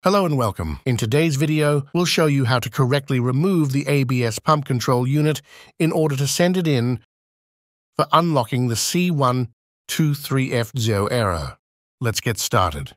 Hello and welcome. In today's video, we'll show you how to correctly remove the ABS pump control unit in order to send it in for unlocking the C123EF0 error. Let's get started.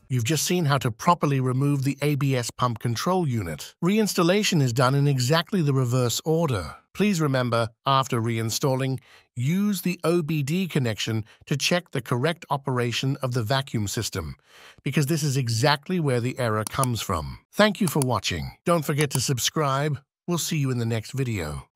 You've just seen how to properly remove the ABS pump control unit. Reinstallation is done in exactly the reverse order. Please remember, after reinstalling, use the OBD connection to check the correct operation of the vacuum system, because this is exactly where the error comes from. Thank you for watching. Don't forget to subscribe. We'll see you in the next video.